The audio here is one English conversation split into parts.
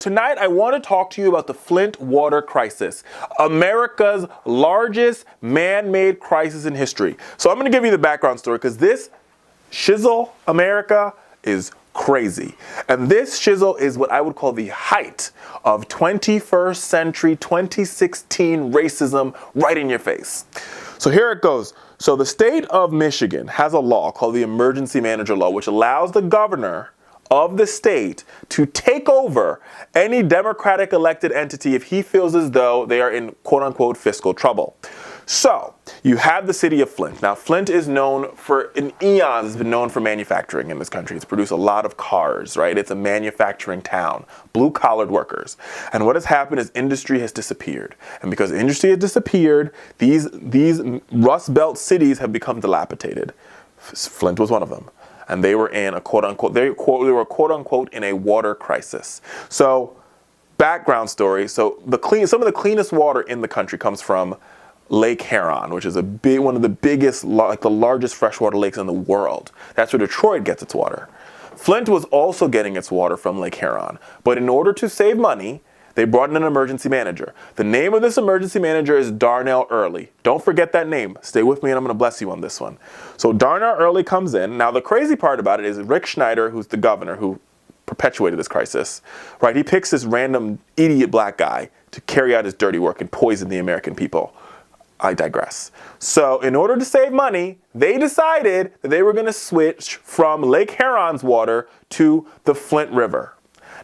tonight I want to talk to you about the Flint water crisis, America's largest man-made crisis in history. So I'm going to give you the background story because this shizzle, America, is crazy. And this shizzle is what I would call the height of 21st century 2016 racism right in your face. So here it goes. So the state of Michigan has a law called the Emergency Manager Law, which allows the governor of the state to take over any Democratic elected entity if he feels as though they are in quote unquote fiscal trouble. So you have the city of Flint. Now Flint is known for, in eons, has been known for manufacturing in this country. It's produced a lot of cars, right? It's a manufacturing town, blue collared workers. And what has happened is industry has disappeared. And because industry has disappeared, these Rust Belt cities have become dilapidated. Flint was one of them. And they were in a quote unquote, they were quote unquote in a water crisis. So background story. So some of the cleanest water in the country comes from Lake Huron, which is one of the biggest, like the largest freshwater lakes in the world. That's where Detroit gets its water. Flint was also getting its water from Lake Huron. But in order to save money, they brought in an emergency manager. The name of this emergency manager is Darnell Early. Don't forget that name. Stay with me and I'm going to bless you on this one. So Darnell Early comes in. Now the crazy part about it is Rick Snyder, who's the governor who perpetuated this crisis, right? He picks this random idiot black guy to carry out his dirty work and poison the American people. I digress. So in order to save money, they decided that they were going to switch from Lake Huron's water to the Flint River.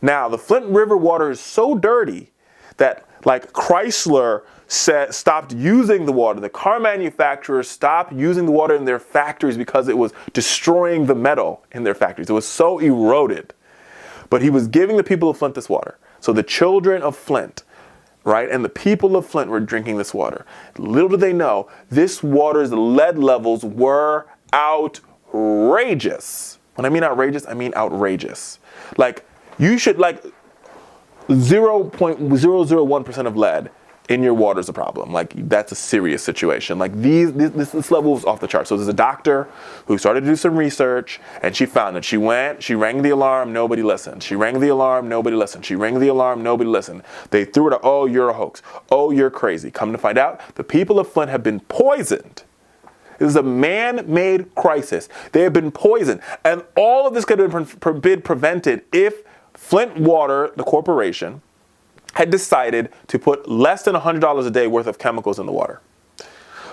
Now, the Flint River water is so dirty that, like, Chrysler stopped using the water. The car manufacturers stopped using the water in their factories because it was destroying the metal in their factories. It was so eroded. But he was giving the people of Flint this water. So the children of Flint, right, and the people of Flint were drinking this water. Little did they know, this water's lead levels were outrageous. When I mean outrageous, I mean outrageous. Like, you should, like, 0.001% of lead in your water is a problem. Like, that's a serious situation. Like, this level was off the chart. So there's a doctor who started to do some research, and she found it. She rang the alarm, nobody listened. She rang the alarm, nobody listened. She rang the alarm, nobody listened. They threw it out, oh, you're a hoax. Oh, you're crazy. Come to find out, the people of Flint have been poisoned. This is a man-made crisis. They have been poisoned. And all of this could have been prevented if Flint Water, the corporation, had decided to put less than $100 a day worth of chemicals in the water.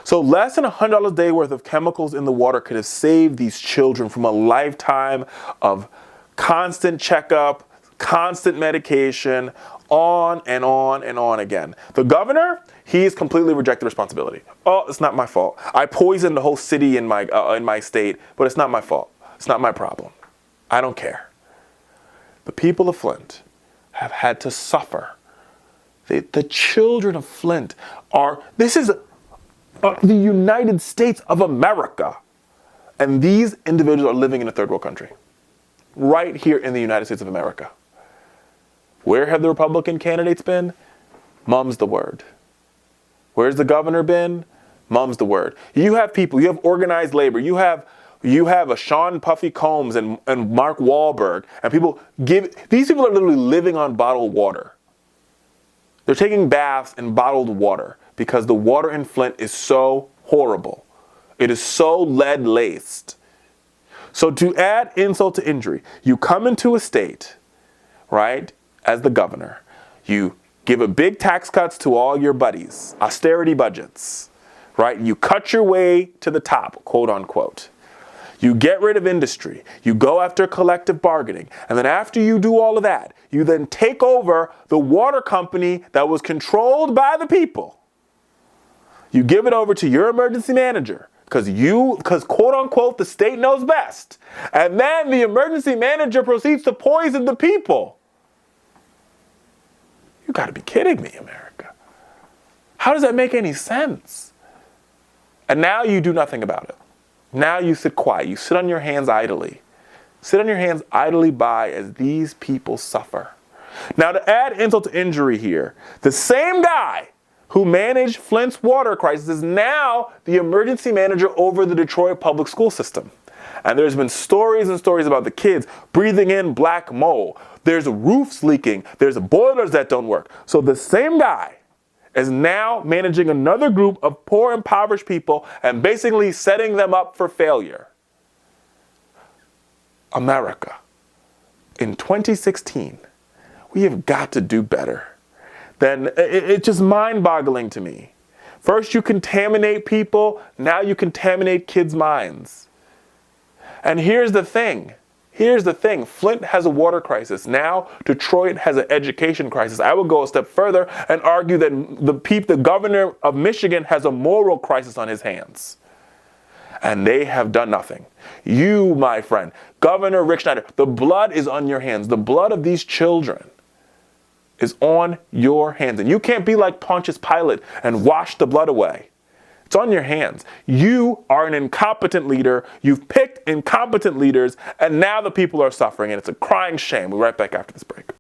So less than $100 a day worth of chemicals in the water could have saved these children from a lifetime of constant checkup, constant medication, on and on and on again. The governor, he's completely rejected responsibility. Oh, it's not my fault. I poisoned the whole city in my state, but it's not my fault. It's not my problem. I don't care. The people of Flint have had to suffer. The children of Flint this is the United States of America. And these individuals are living in a third world country. Right here in the United States of America. Where have the Republican candidates been? Mum's the word. Where's the governor been? Mum's the word. You have people, you have organized labor, you have a Sean Puffy Combs and Mark Wahlberg, and these people are literally living on bottled water. They're taking baths in bottled water because the water in Flint is so horrible. It is so lead-laced. So to add insult to injury, you come into a state, right, as the governor. You give a big tax cuts to all your buddies, austerity budgets, right? You cut your way to the top, quote unquote. You get rid of industry. You go after collective bargaining. And then after you do all of that, you then take over the water company that was controlled by the people. You give it over to your emergency manager because quote unquote, the state knows best. And then the emergency manager proceeds to poison the people. You got to be kidding me, America. How does that make any sense? And now you do nothing about it. Now you sit quiet. You sit on your hands idly. Sit on your hands idly by as these people suffer. Now to add insult to injury here, the same guy who managed Flint's water crisis is now the emergency manager over the Detroit public school system. And there's been stories and stories about the kids breathing in black mold. There's roofs leaking. There's boilers that don't work. So the same guy is now managing another group of poor, impoverished people and basically setting them up for failure. America, in 2016, we have got to do better. Then it's just mind-boggling to me. First you contaminate people, now you contaminate kids' minds. And here's the thing. Flint has a water crisis. Now Detroit has an education crisis. I would go a step further and argue that the governor of Michigan has a moral crisis on his hands. And they have done nothing. You, my friend, Governor Rick Snyder, the blood is on your hands. The blood of these children is on your hands. And you can't be like Pontius Pilate and wash the blood away. It's on your hands. You are an incompetent leader. You've picked incompetent leaders, and now the people are suffering, and it's a crying shame. We'll be right back after this break.